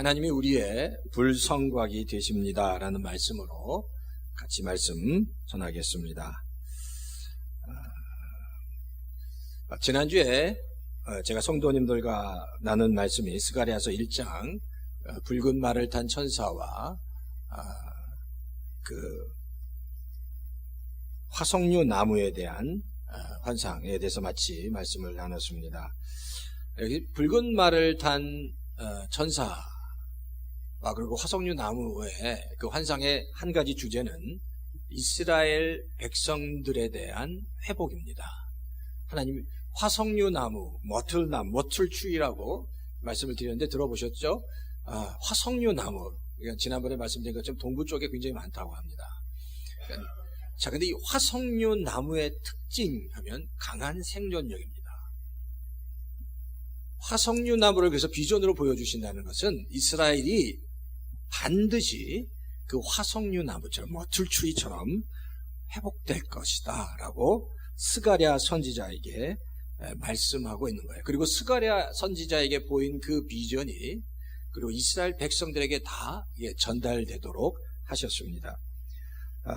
하나님이 우리의 불성곽이 되십니다 라는 말씀으로 같이 말씀 전하겠습니다. 지난주에 제가 성도님들과 나눈 말씀이 스가랴서 1장 붉은 말을 탄 천사와 그 화석류 나무에 대한 환상에 대해서 마치 말씀을 나눴습니다. 여기 붉은 말을 탄 천사와 그리고 화석류 나무의 그 환상의 한 가지 주제는 이스라엘 백성들에 대한 회복입니다. 하나님 화석류 나무, 머틀나무, 머틀추이라고 말씀을 드렸는데 들어보셨죠? 화석류 나무, 지난번에 말씀드린 것처럼 동부 쪽에 굉장히 많다고 합니다. 자, 근데 이 화석류 나무의 특징하면 강한 생존력입니다. 화석류 나무를 그래서 비전으로 보여주신다는 것은 이스라엘이 반드시 그 화석류 나무처럼 머틀추이처럼 회복될 것이다 라고 스가랴 선지자에게 말씀하고 있는 거예요. 그리고 스가랴 선지자에게 보인 그 비전이 그리고 이스라엘 백성들에게 다 전달되도록 하셨습니다.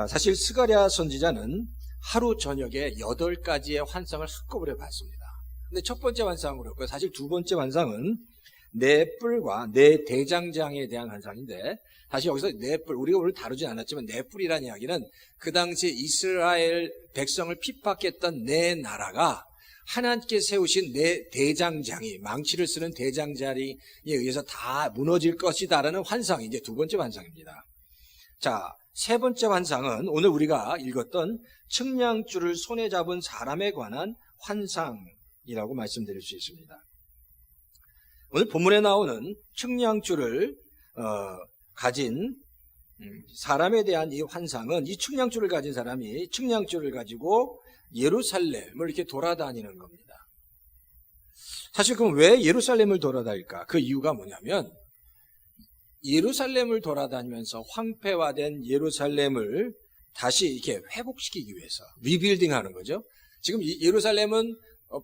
사실 스가랴 선지자는 하루 저녁에 8가지의 환상을 한꺼번에 봤습니다. 근데 첫 번째 환상은 그렇고요. 사실 두 번째 환상은 네 뿔과 네 대장장에 대한 환상인데, 사실 여기서 네 뿔, 우리가 오늘 다루진 않았지만 네 뿔이라는 이야기는 그 당시 이스라엘 백성을 핍박했던 네 나라가 하나님께 세우신 네 대장장이, 망치를 쓰는 대장장에 의해서 다 무너질 것이다라는 환상이 이제 두 번째 환상입니다. 자, 세 번째 환상은 오늘 우리가 읽었던 측량줄을 손에 잡은 사람에 관한 환상이라고 말씀드릴 수 있습니다. 오늘 본문에 나오는 측량줄을 가진 사람에 대한 이 환상은 이 측량줄을 가진 사람이 측량줄을 가지고 예루살렘을 이렇게 돌아다니는 겁니다. 사실 그럼 왜 예루살렘을 돌아다닐까? 그 이유가 뭐냐면 예루살렘을 돌아다니면서 황폐화된 예루살렘을 다시 이렇게 회복시키기 위해서 리빌딩 하는 거죠. 지금 예루살렘은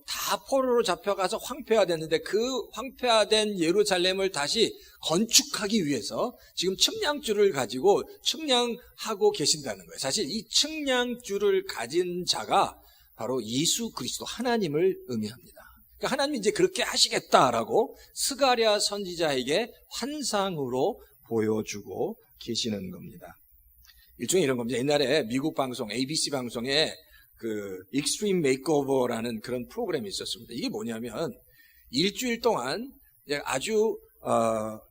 다 포로로 잡혀가서 황폐화됐는데 그 황폐화된 예루살렘을 다시 건축하기 위해서 지금 측량줄을 가지고 측량하고 계신다는 거예요. 사실 이 측량줄을 가진 자가 바로 예수 그리스도 하나님을 의미합니다. 그러니까 하나님이 이제 그렇게 하시겠다라고 스가랴 선지자에게 환상으로 보여주고 계시는 겁니다. 일종의 이런 겁니다. 옛날에 미국 방송, ABC 방송에 그 익스트림 메이크오버라는 그런 프로그램이 있었습니다. 이게 뭐냐면 일주일 동안 아주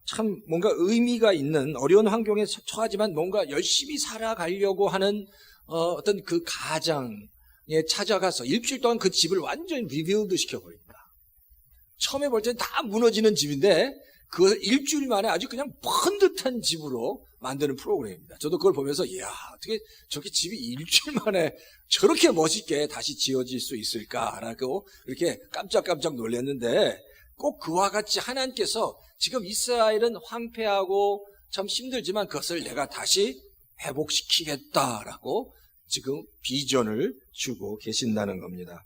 참 뭔가 의미가 있는 어려운 환경에 처하지만 뭔가 열심히 살아가려고 하는 어떤 그 가정에 찾아가서 일주일 동안 그 집을 완전히 리빌드 시켜버립니다. 처음에 볼 때는 다 무너지는 집인데 그 일주일 만에 아주 그냥 번듯한 집으로 만드는 프로그램입니다. 저도 그걸 보면서 이야, 어떻게 저렇게 집이 일주일 만에 저렇게 멋있게 다시 지어질 수 있을까라고 이렇게 깜짝깜짝 놀랐는데, 꼭 그와 같이 하나님께서 지금 이스라엘은 황폐하고 참 힘들지만 그것을 내가 다시 회복시키겠다라고 지금 비전을 주고 계신다는 겁니다.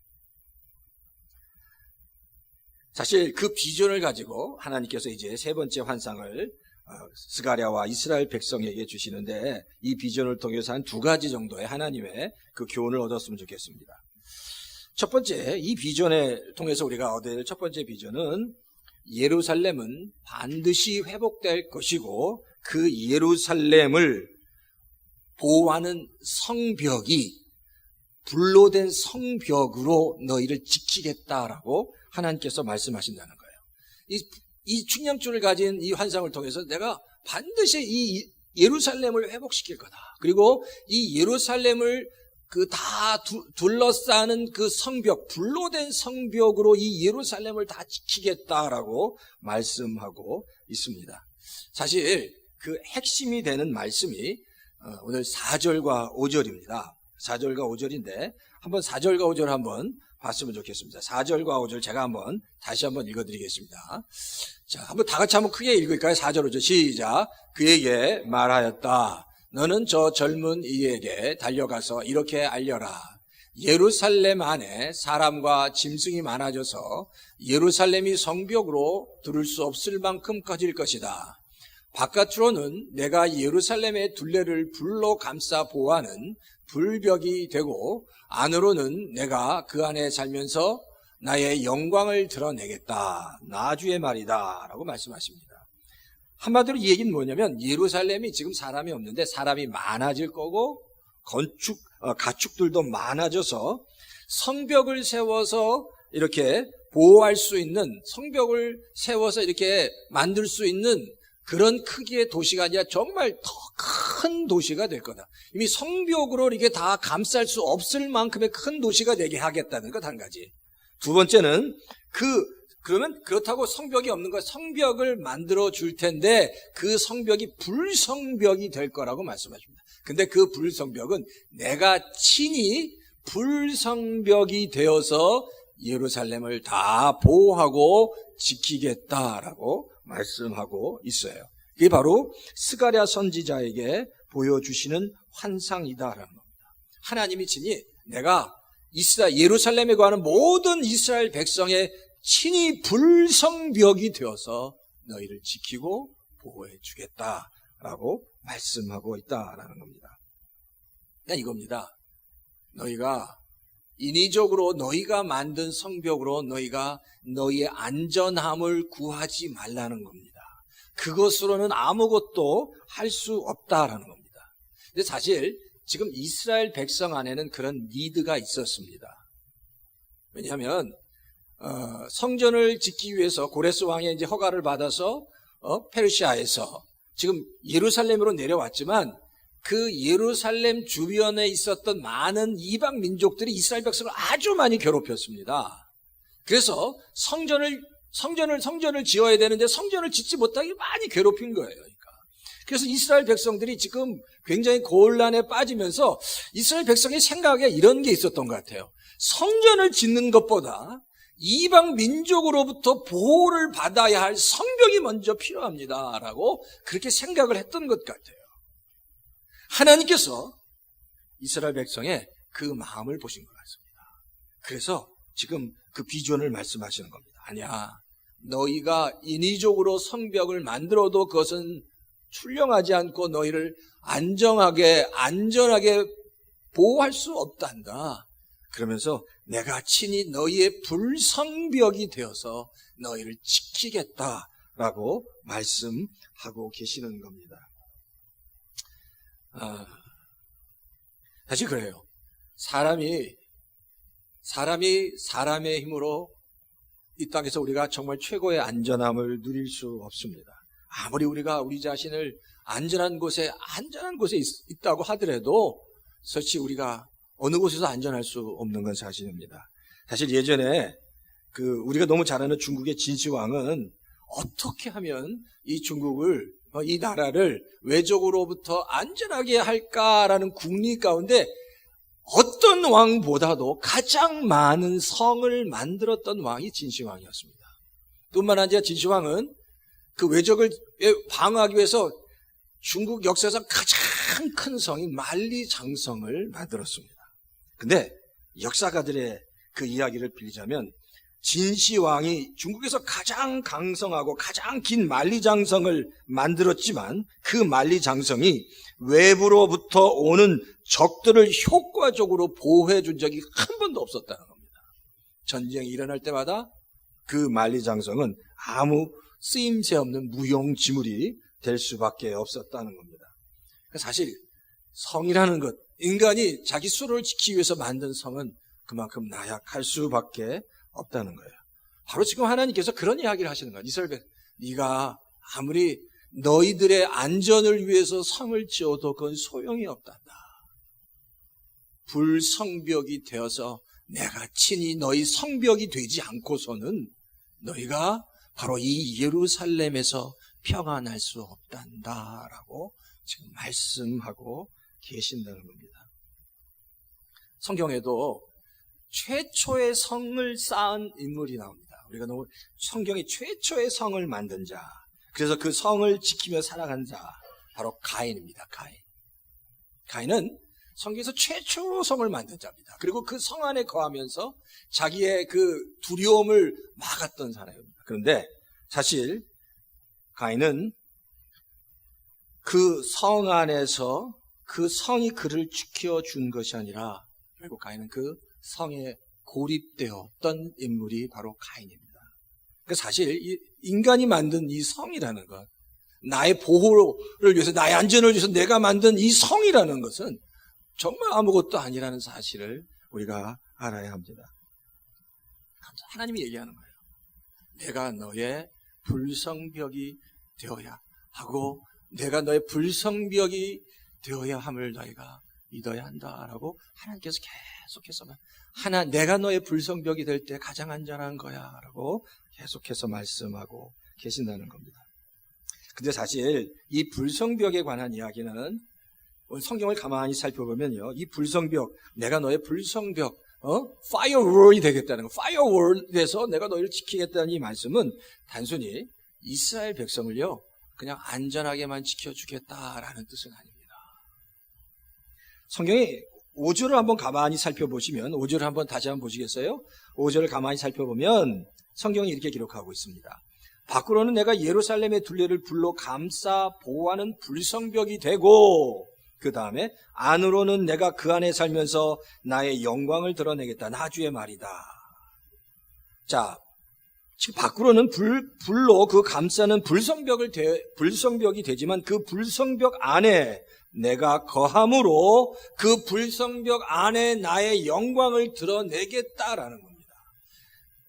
사실 그 비전을 가지고 하나님께서 이제 세 번째 환상을 스가랴와 이스라엘 백성에게 주시는데, 이 비전을 통해서 한 2가지 정도의 하나님의 그 교훈을 얻었으면 좋겠습니다. 첫 번째, 이 비전을 통해서 우리가 얻을 첫 번째 비전은 예루살렘은 반드시 회복될 것이고 그 예루살렘을 보호하는 성벽이 불로 된 성벽으로 너희를 지키겠다라고 하나님께서 말씀하신다는 거예요. 이 측량줄을 가진 이 환상을 통해서 내가 반드시 이 예루살렘을 회복시킬 거다. 그리고 이 예루살렘을 그 다 둘러싸는 그 성벽, 불로 된 성벽으로 이 예루살렘을 다 지키겠다라고 말씀하고 있습니다. 사실 그 핵심이 되는 말씀이 오늘 4절과 5절입니다. 4절과 5절인데 한번 4절과 5절 한번 봤으면 좋겠습니다. 4절과 5절 제가 한번 다시 한번 읽어드리겠습니다. 자, 한번 다 같이 한번 크게 읽을까요? 4절 5절 시작. 그에게 말하였다. 너는 저 젊은 이에게 달려가서 이렇게 알려라. 예루살렘 안에 사람과 짐승이 많아져서 예루살렘이 성벽으로 두를 수 없을 만큼 커질 것이다. 바깥으로는 내가 예루살렘의 둘레를 불로 감싸 보호하는 불벽이 되고 안으로는 내가 그 안에 살면서 나의 영광을 드러내겠다. 나 주의 말이다 라고 말씀하십니다. 한마디로 이 얘기는 뭐냐면 예루살렘이 지금 사람이 없는데 사람이 많아질 거고 가축들도 많아져서 성벽을 세워서 이렇게 보호할 수 있는, 성벽을 세워서 이렇게 만들 수 있는 그런 크기의 도시가 아니라 정말 더 큰 도시가 될 거다. 이미 성벽으로 이게 다 감쌀 수 없을 만큼의 큰 도시가 되게 하겠다는 것 한 가지. 두 번째는 그러면 그렇다고 성벽이 없는 거야. 성벽을 만들어 줄 텐데 그 성벽이 불성벽이 될 거라고 말씀하십니다. 근데 그 불성벽은 내가 친히 불성벽이 되어서 예루살렘을 다 보호하고 지키겠다라고 말씀하고 있어요. 이게 바로 스가랴 선지자에게 보여주시는 환상이다라는 겁니다. 하나님이 친히 내가 예루살렘에 관한 모든 이스라엘 백성의 친히 불성벽이 되어서 너희를 지키고 보호해 주겠다라고 말씀하고 있다라는 겁니다. 그러니까 이겁니다. 너희가 인위적으로 너희가 만든 성벽으로 너희가 너희의 안전함을 구하지 말라는 겁니다. 그것으로는 아무것도 할 수 없다라는 겁니다. 근데 사실 지금 이스라엘 백성 안에는 그런 니드가 있었습니다. 왜냐하면 성전을 짓기 위해서 고레스 왕의 이제 허가를 받아서 페르시아에서 지금 예루살렘으로 내려왔지만 그 예루살렘 주변에 있었던 많은 이방 민족들이 이스라엘 백성을 아주 많이 괴롭혔습니다. 그래서 성전을 지어야 되는데 성전을 짓지 못하게 많이 괴롭힌 거예요. 그러니까. 그래서 이스라엘 백성들이 지금 굉장히 곤란에 빠지면서 이스라엘 백성의 생각에 이런 게 있었던 것 같아요. 성전을 짓는 것보다 이방 민족으로부터 보호를 받아야 할 성벽이 먼저 필요합니다라고 그렇게 생각을 했던 것 같아요. 하나님께서 이스라엘 백성의 그 마음을 보신 것 같습니다. 그래서 지금 그 비전을 말씀하시는 겁니다. 아니야, 너희가 인위적으로 성벽을 만들어도 그것은 출렁하지 않고 너희를 안전하게 보호할 수 없단다. 그러면서 내가 친히 너희의 불성벽이 되어서 너희를 지키겠다라고 말씀하고 계시는 겁니다. 사실 그래요. 사람이 사람의 힘으로 이 땅에서 우리가 정말 최고의 안전함을 누릴 수 없습니다. 아무리 우리가 우리 자신을 안전한 곳에 있다고 하더라도 설치 우리가 어느 곳에서 안전할 수 없는 건 사실입니다. 사실 예전에 우리가 너무 잘 아는 중국의 진시황은 어떻게 하면 이 나라를 외적으로부터 안전하게 할까라는 궁리 가운데 어떤 왕보다도 가장 많은 성을 만들었던 왕이 진시황이었습니다. 뿐만 아니라 진시황은 그 외적을 방어하기 위해서 중국 역사에서 가장 큰 성인 만리장성을 만들었습니다. 근데 역사가들의 그 이야기를 빌리자면 진시황이 중국에서 가장 강성하고 가장 긴 만리장성을 만들었지만 그 만리장성이 외부로부터 오는 적들을 효과적으로 보호해 준 적이 한 번도 없었다는 겁니다. 전쟁이 일어날 때마다 그 만리장성은 아무 쓰임새 없는 무용지물이 될 수밖에 없었다는 겁니다. 사실 성이라는 것, 인간이 자기 수를 지키기 위해서 만든 성은 그만큼 나약할 수밖에 없다는 거예요. 바로 지금 하나님께서 그런 이야기를 하시는 거예요. 이스라엘 백성, 네가 아무리 너희들의 안전을 위해서 성을 지어도 그건 소용이 없단다. 불성벽이 되어서 내가 친히 너희 성벽이 되지 않고서는 너희가 바로 이 예루살렘에서 평안할 수 없단다라고 지금 말씀하고 계신다는 겁니다. 성경에도 최초의 성을 쌓은 인물이 나옵니다. 우리가 너무 성경이 최초의 성을 만든 자, 그래서 그 성을 지키며 살아간 자, 바로 가인입니다. 가인은 성경에서 최초 성을 만든 자입니다. 그리고 그 성 안에 거하면서 자기의 그 두려움을 막았던 사람입니다. 그런데 사실 가인은 그 성 안에서 그 성이 그를 지켜준 것이 아니라 결국 가인은 그 성에 고립되었던 인물이 바로 가인입니다. 그러니까 사실 이 인간이 만든 이 성이라는 것, 나의 보호를 위해서, 나의 안전을 위해서 내가 만든 이 성이라는 것은 정말 아무것도 아니라는 사실을 우리가 알아야 합니다. 하나님이 얘기하는 거예요. 내가 너의 불성벽이 되어야 하고 내가 너의 불성벽이 되어야 함을 너희가 믿어야 한다라고 하나님께서 계속해서 내가 너의 불성벽이 될 때 가장 안전한 거야 라고 계속해서 말씀하고 계신다는 겁니다. 근데 사실 이 불성벽에 관한 이야기는 성경을 가만히 살펴보면요, 이 불성벽, 내가 너의 불성벽, 파이어월이 되겠다는 거, 파이어월에서 내가 너희를 지키겠다는 이 말씀은 단순히 이스라엘 백성을요 그냥 안전하게만 지켜주겠다라는 뜻은 아닙니다. 성경의 5절을 한번 가만히 살펴보시면, 5절을 한번 다시 한번 보시겠어요? 5절을 가만히 살펴보면 성경이 이렇게 기록하고 있습니다. 밖으로는 내가 예루살렘의 둘레를 불로 감싸 보호하는 불성벽이 되고, 그 다음에 안으로는 내가 그 안에 살면서 나의 영광을 드러내겠다. 나주의 말이다. 자, 지금 밖으로는 불로 그 감싸는 불성벽이 되지만 그 불성벽 안에 내가 거함으로 그 불성벽 안에 나의 영광을 드러내겠다라는 겁니다.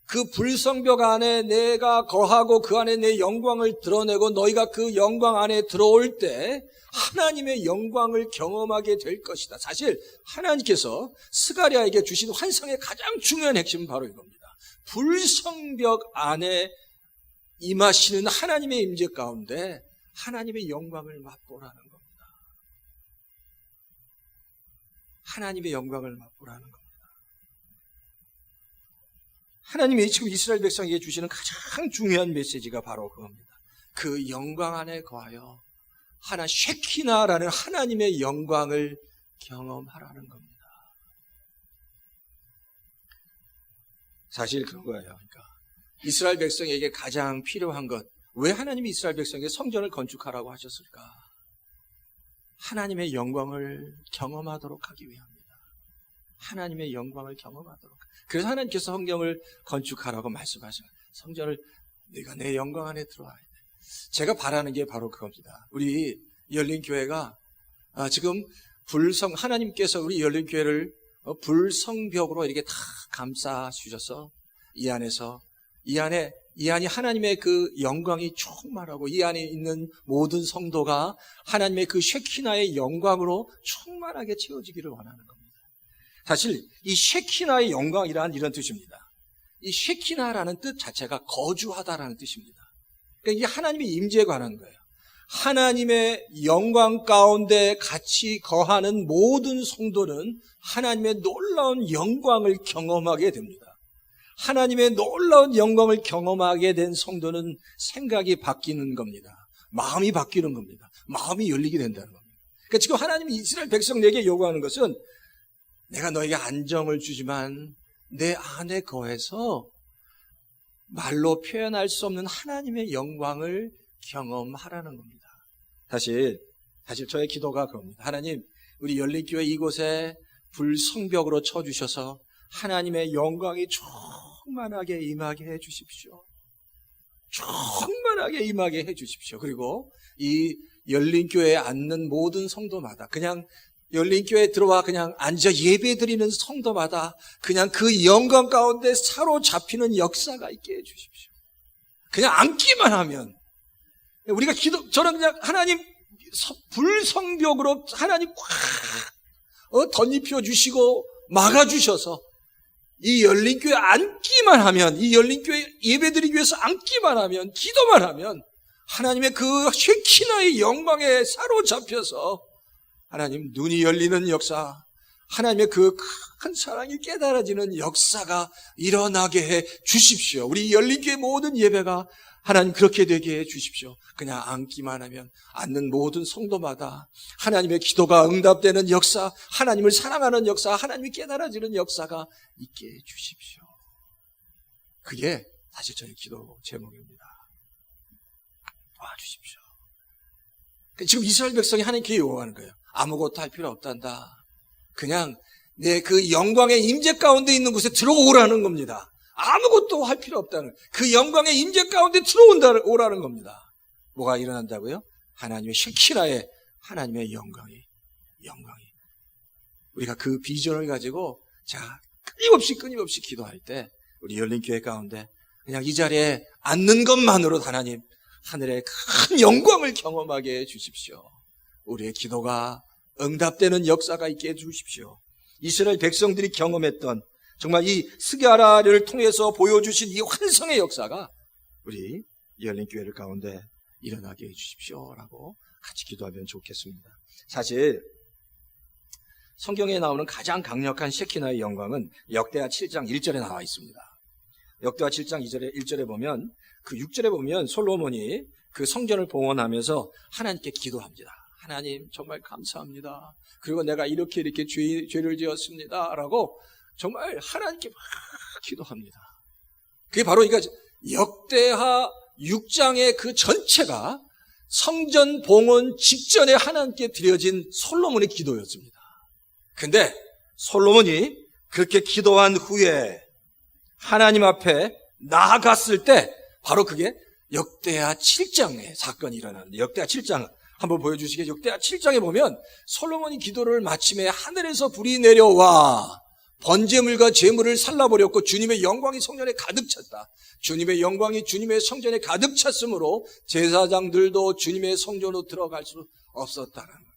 그 불성벽 안에 내가 거하고 그 안에 내 영광을 드러내고 너희가 그 영광 안에 들어올 때 하나님의 영광을 경험하게 될 것이다. 사실 하나님께서 스가랴에게 주신 환상의 가장 중요한 핵심은 바로 이겁니다. 불성벽 안에 임하시는 하나님의 임재 가운데 하나님의 영광을 맛보라는 겁니다. 하나님의 영광을 맛보라는 겁니다. 하나님이 지금 이스라엘 백성에게 주시는 가장 중요한 메시지가 바로 그겁니다. 그 영광 안에 거하여 쉐키나라는 하나님의 영광을 경험하라는 겁니다. 사실 그런 거예요. 그러니까 이스라엘 백성에게 가장 필요한 것, 왜 하나님이 이스라엘 백성에게 성전을 건축하라고 하셨을까? 하나님의 영광을 경험하도록 하기 위함입니다. 하나님의 영광을 경험하도록. 그래서 하나님께서 성경을 건축하라고 말씀하셔요. 성전을 네가 내 영광 안에 들어와야 돼. 제가 바라는 게 바로 그겁니다. 우리 열린교회가 지금 하나님께서 우리 열린교회를 불성벽으로 이렇게 다 감싸 주셔서 이 안이 하나님의 그 영광이 충만하고 이 안에 있는 모든 성도가 하나님의 그 쉐키나의 영광으로 충만하게 채워지기를 원하는 겁니다. 사실 이 쉐키나의 영광이란 이런 뜻입니다. 이 쉐키나라는 뜻 자체가 거주하다라는 뜻입니다. 그러니까 이게 하나님의 임재에 관한 거예요. 하나님의 영광 가운데 같이 거하는 모든 성도는 하나님의 놀라운 영광을 경험하게 됩니다. 하나님의 놀라운 영광을 경험하게 된 성도는 생각이 바뀌는 겁니다. 마음이 바뀌는 겁니다. 마음이 열리게 된다는 겁니다. 그러니까 지금 하나님이 이스라엘 백성에게 요구하는 것은 내가 너에게 안정을 주지만 내 안에 거해서 말로 표현할 수 없는 하나님의 영광을 경험하라는 겁니다. 사실 저의 기도가 그겁니다. 하나님, 우리 열린교회 이곳에 불성벽으로 쳐주셔서 하나님의 영광이 충만하게 임하게 해주십시오. 충만하게 임하게 해주십시오. 그리고 이 열린교회에 앉는 모든 성도마다 그냥 열린교회에 들어와 그냥 앉아 예배드리는 성도마다 그냥 그 영광 가운데 사로잡히는 역사가 있게 해주십시오. 그냥 앉기만 하면 우리가 저는 그냥 하나님 불성벽으로 하나님 꽉 덧입혀 주시고 막아주셔서 이 열린교회 앉기만 하면, 이 열린교회 예배드리기 위해서 앉기만 하면, 기도만 하면 하나님의 그 쉐키나의 영광에 사로잡혀서 하나님 눈이 열리는 역사, 하나님의 그 큰 사랑이 깨달아지는 역사가 일어나게 해 주십시오. 우리 열린교회 모든 예배가 하나님 그렇게 되게 해 주십시오. 그냥 앉기만 하면 앉는 모든 성도마다 하나님의 기도가 응답되는 역사, 하나님을 사랑하는 역사, 하나님이 깨달아지는 역사가 있게 해 주십시오. 그게 사실 저의 기도 제목입니다. 도와주십시오. 지금 이스라엘 백성이 하나님께 요구하는 거예요. 아무것도 할 필요 없단다. 그냥 내 그 영광의 임재 가운데 있는 곳에 들어오라는 겁니다. 아무것도 할 필요 없다는, 그 영광의 임재 가운데 오라는 겁니다. 뭐가 일어난다고요? 하나님의 쉐키나의 하나님의 영광이. 우리가 그 비전을 가지고 자 끊임없이 기도할 때 우리 열린교회 가운데 그냥 이 자리에 앉는 것만으로도 하나님 하늘의 큰 영광을 경험하게 해주십시오. 우리의 기도가 응답되는 역사가 있게 해주십시오. 이스라엘 백성들이 경험했던 정말 이 스가랴를 통해서 보여주신 이 환상의 역사가 우리 열린교회를 가운데 일어나게 해주십시오라고 같이 기도하면 좋겠습니다. 사실 성경에 나오는 가장 강력한 셰키나의 영광은 역대하 7장 1절에 나와 있습니다. 역대하 7장 1절에 보면, 그 6절에 보면 솔로몬이 그 성전을 봉헌하면서 하나님께 기도합니다. 하나님 정말 감사합니다. 그리고 내가 이렇게 죄를 지었습니다 라고 정말 하나님께 막 기도합니다. 그게 바로 이거 역대하 6장의 그 전체가 성전 봉헌 직전에 하나님께 드려진 솔로몬의 기도였습니다. 근데 솔로몬이 그렇게 기도한 후에 하나님 앞에 나아갔을 때 바로 그게 역대하 7장의 사건이 일어나는데, 역대하 7장 한번 보여주시겠어요? 역대하 7장에 보면 솔로몬이 기도를 마침에 하늘에서 불이 내려와 번제물과 제물을 살라버렸고 주님의 영광이 성전에 가득 찼다. 주님의 영광이 주님의 성전에 가득 찼으므로 제사장들도 주님의 성전으로 들어갈 수 없었다는 거예요.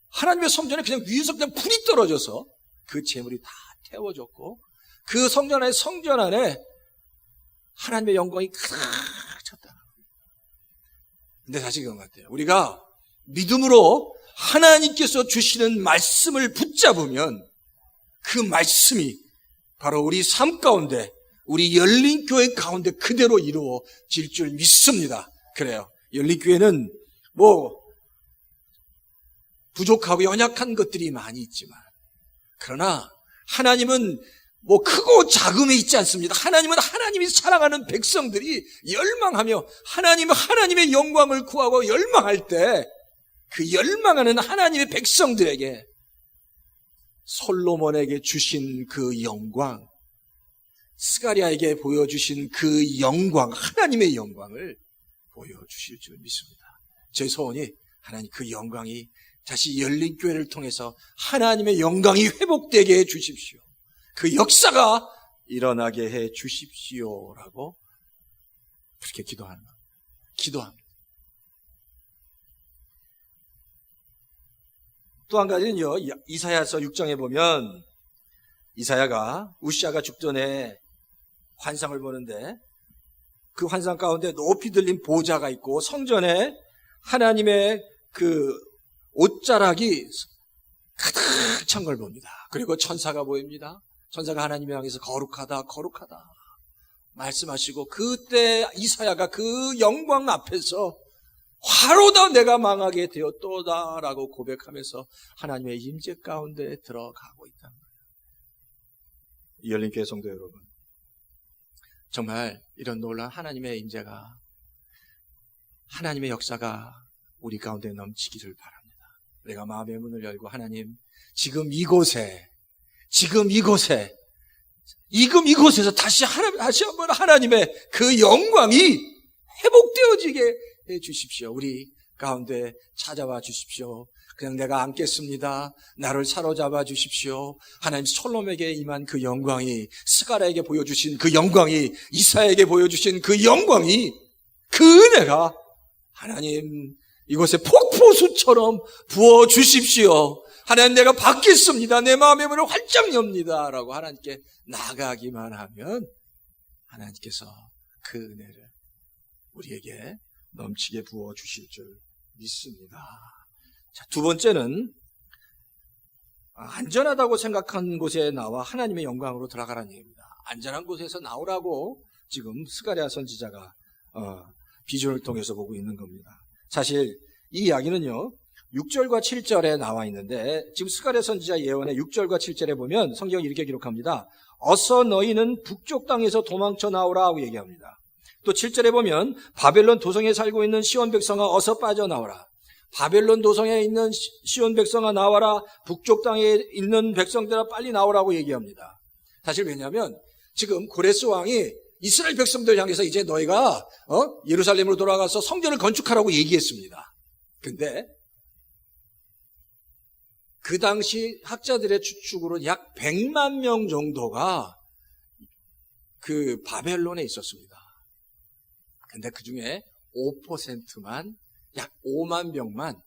하나님의 성전에 그냥 위에서 그냥 불이 떨어져서 그 제물이 다 태워졌고 그 성전 안에 하나님의 영광이 가득 찼다는 거예요. 근데 사실 그런 것 같아요. 우리가 믿음으로 하나님께서 주시는 말씀을 붙잡으면 그 말씀이 바로 우리 삶 가운데, 우리 열린교회 가운데 그대로 이루어질 줄 믿습니다. 그래요. 열린교회는 부족하고 연약한 것들이 많이 있지만, 그러나 하나님은 크고 작음에 있지 않습니다. 하나님은 하나님이 사랑하는 백성들이 열망하며 하나님의 영광을 구하고 열망할 때 그 열망하는 하나님의 백성들에게 솔로몬에게 주신 그 영광, 스가랴에게 보여주신 그 영광, 하나님의 영광을 보여주실 줄 믿습니다. 제 소원이 하나님 그 영광이 다시 열린교회를 통해서 하나님의 영광이 회복되게 해주십시오. 그 역사가 일어나게 해주십시오라고 그렇게 기도합니다. 또 한 가지는요, 이사야서 6장에 보면 이사야가 우시아가 죽전에 환상을 보는데 그 환상 가운데 높이 들린 보좌가 있고 성전에 하나님의 그 옷자락이 가득 찬 걸 봅니다. 그리고 천사가 보입니다. 천사가 하나님을 향해서 거룩하다 말씀하시고, 그때 이사야가 그 영광 앞에서 화로다 내가 망하게 되었도다라고 고백하면서 하나님의 임재 가운데 들어가고 있다는 거예요. 열린교회 성도 여러분, 정말 이런 놀라운 하나님의 임재가, 하나님의 역사가 우리 가운데 넘치기를 바랍니다. 내가 마음의 문을 열고 하나님, 지금 이곳에서 다시 한번 하나님의 그 영광이 회복되어지게 해주십시오. 우리 가운데 찾아와 주십시오. 그냥 내가 앉겠습니다. 나를 사로잡아 주십시오. 하나님, 솔로몬에게 임한 그 영광이, 스가랴에게 보여주신 그 영광이, 이사야에게 보여주신 그 영광이, 그 은혜가 하나님 이곳에 폭포수처럼 부어주십시오. 하나님, 내가 받겠습니다. 내 마음의 문을 활짝 엽니다 라고 하나님께 나가기만 하면 하나님께서 그 은혜를 우리에게 넘치게 부어주실 줄 믿습니다. 자, 두 번째는 안전하다고 생각한 곳에 나와 하나님의 영광으로 들어가라는 얘기입니다. 안전한 곳에서 나오라고 지금 스가랴 선지자가 비전을 통해서 보고 있는 겁니다. 사실 이 이야기는요, 6절과 7절에 나와 있는데, 지금 스가랴 선지자 예언의 6절과 7절에 보면 성경이 이렇게 기록합니다. 어서 너희는 북쪽 땅에서 도망쳐 나오라 하고 얘기합니다. 또 7절에 보면 바벨론 도성에 살고 있는 시온 백성아 어서 빠져나오라. 바벨론 도성에 있는 시온 백성아 나와라, 북쪽 땅에 있는 백성들아 빨리 나오라고 얘기합니다. 사실 왜냐하면 지금 고레스 왕이 이스라엘 백성들 향해서 이제 너희가 예루살렘으로 돌아가서 성전을 건축하라고 얘기했습니다. 근데 그 당시 학자들의 추측으로 약 100만 명 정도가 그 바벨론에 있었습니다. 근데 그 중에 5%만, 약 5만 명만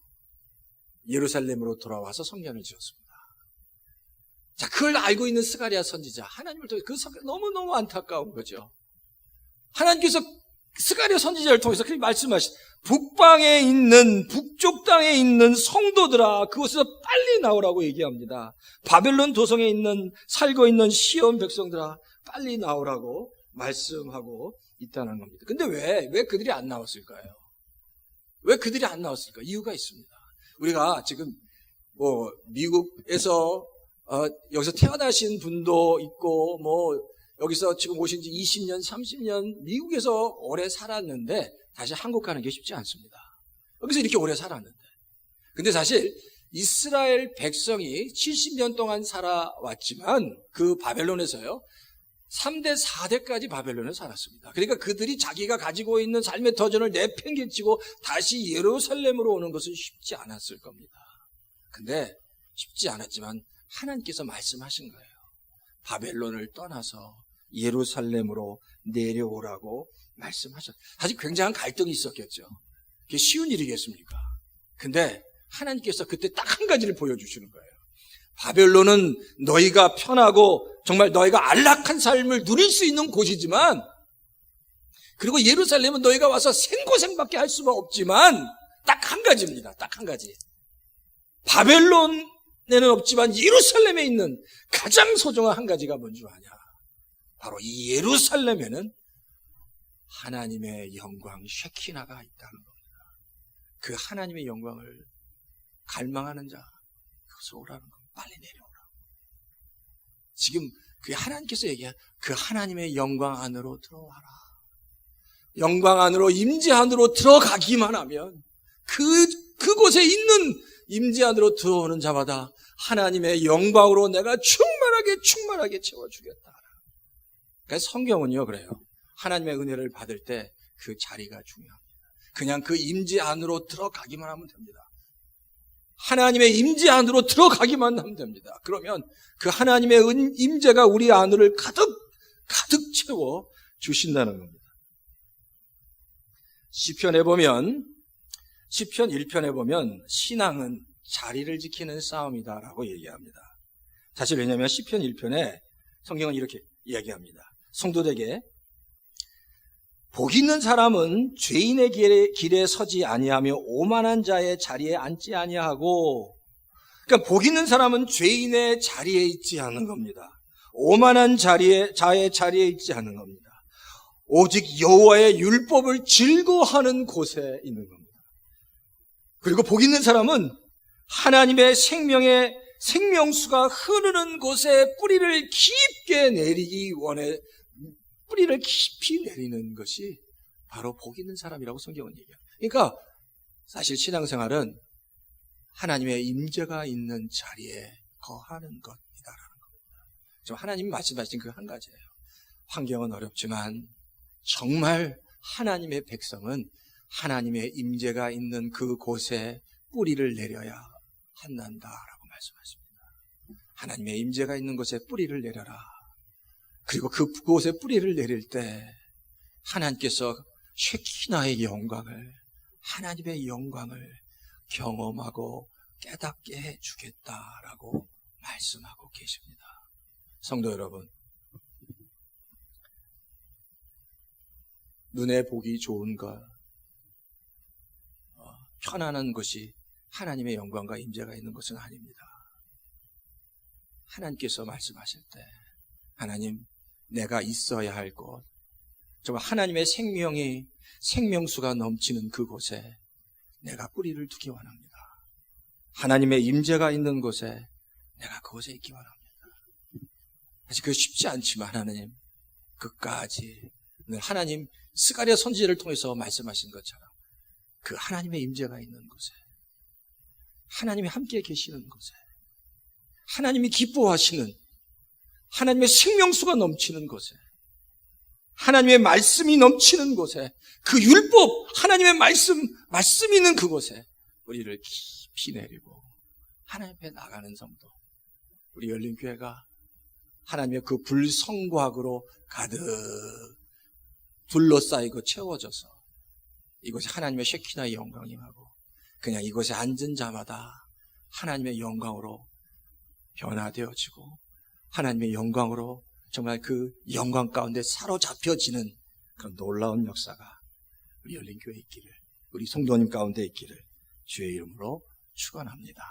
예루살렘으로 돌아와서 성전을 지었습니다. 자, 그걸 알고 있는 스가랴 선지자, 하나님을 통해 그 성경 너무너무 안타까운 거죠. 하나님께서 스가랴 선지자를 통해서 그렇게 말씀하신, 북방에 있는, 북쪽 땅에 있는 성도들아, 그곳에서 빨리 나오라고 얘기합니다. 바벨론 도성에 있는, 살고 있는 시온 백성들아, 빨리 나오라고 말씀하고 있다는 겁니다. 근데 왜 그들이 안 나왔을까요? 왜 그들이 안 나왔을까? 이유가 있습니다. 우리가 지금 미국에서 여기서 태어나신 분도 있고 여기서 지금 오신 지 20년, 30년 미국에서 오래 살았는데 다시 한국 가는 게 쉽지 않습니다. 여기서 이렇게 오래 살았는데. 근데 사실 이스라엘 백성이 70년 동안 살아왔지만 그 바벨론에서요, 3대, 4대까지 바벨론에 살았습니다. 그러니까 그들이 자기가 가지고 있는 삶의 터전을 내팽개치고 다시 예루살렘으로 오는 것은 쉽지 않았을 겁니다. 근데 쉽지 않았지만 하나님께서 말씀하신 거예요. 바벨론을 떠나서 예루살렘으로 내려오라고 말씀하셨어요. 사실 굉장한 갈등이 있었겠죠. 그게 쉬운 일이겠습니까? 근데 하나님께서 그때 딱 한 가지를 보여주시는 거예요. 바벨론은 너희가 편하고 정말 너희가 안락한 삶을 누릴 수 있는 곳이지만, 그리고 예루살렘은 너희가 와서 생고생밖에 할 수가 없지만 딱 한 가지입니다. 딱 한 가지. 바벨론에는 없지만 예루살렘에 있는 가장 소중한 한 가지가 뭔지 아냐? 바로 이 예루살렘에는 하나님의 영광 쉐키나가 있다는 겁니다. 그 하나님의 영광을 갈망하는 자, 그것을 오라는 겁니다. 빨리 내려오라. 지금 그 하나님께서 얘기한 그 하나님의 영광 안으로 들어와라. 영광 안으로, 임재 안으로 들어가기만 하면 그곳에 있는 임재 안으로 들어오는 자마다 하나님의 영광으로 내가 충만하게 채워주겠다. 그래서 성경은요, 그래요. 하나님의 은혜를 받을 때 그 자리가 중요합니다. 그냥 그 임재 안으로 들어가기만 하면 됩니다. 하나님의 임재 안으로 들어가기만 하면 됩니다. 그러면 그 하나님의 임재가 우리 안을 가득 채워 주신다는 겁니다. 시편 1편에 보면 신앙은 자리를 지키는 싸움이다라고 얘기합니다. 사실 왜냐하면 시편 1편에 성경은 이렇게 이야기합니다. 성도들에게 복 있는 사람은 죄인의 길에 서지 아니하며 오만한 자의 자리에 앉지 아니하고, 그러니까 복 있는 사람은 죄인의 자리에 있지 않는 겁니다. 오만한 자의 자리에 있지 않는 겁니다. 오직 여호와의 율법을 즐거워하는 곳에 있는 겁니다. 그리고 복 있는 사람은 하나님의 생명의 생명수가 흐르는 곳에 뿌리를 깊게 내리기 원해, 뿌리를 깊이 내리는 것이 바로 복 있는 사람이라고 성경은 얘기해요. 그러니까 사실 신앙생활은 하나님의 임재가 있는 자리에 거하는 것이다라는 겁니다. 지금 하나님이 말씀하신 그 한 가지예요. 환경은 어렵지만 정말 하나님의 백성은 하나님의 임재가 있는 그곳에 뿌리를 내려야 한단다라고 말씀하십니다. 하나님의 임재가 있는 곳에 뿌리를 내려라. 그리고 그곳에 뿌리를 내릴 때 하나님께서 쉐키나의 영광을, 하나님의 영광을 경험하고 깨닫게 해주겠다라고 말씀하고 계십니다. 성도 여러분, 눈에 보기 좋은 것, 편안한 것이 하나님의 영광과 임재가 있는 것은 아닙니다. 하나님께서 말씀하실 때 하나님, 내가 있어야 할 곳, 정말 하나님의 생명수가 넘치는 그곳에 내가 뿌리를 두기 원합니다. 하나님의 임재가 있는 곳에 내가 그곳에 있기 원합니다. 사실 그게 쉽지 않지만 하나님, 끝까지 하나님 스가랴 선지자를 통해서 말씀하신 것처럼 그 하나님의 임재가 있는 곳에 하나님이 함께 계시는 곳에, 하나님이 기뻐하시는, 하나님의 생명수가 넘치는 곳에, 하나님의 말씀이 넘치는 곳에, 그 율법, 하나님의 말씀이 있는 그곳에 우리를 깊이 내리고 하나님 앞에 나가는 성도, 우리 열린교회가 하나님의 그 불성곽으로 가득 둘러싸이고 채워져서 이곳에 하나님의 쉐키나의 영광이 임하고 그냥 이곳에 앉은 자마다 하나님의 영광으로 변화되어지고 하나님의 영광으로 정말 그 영광 가운데 사로잡혀지는 그런 놀라운 역사가 우리 열린교회에 있기를, 우리 성도님 가운데 있기를 주의 이름으로 축원합니다.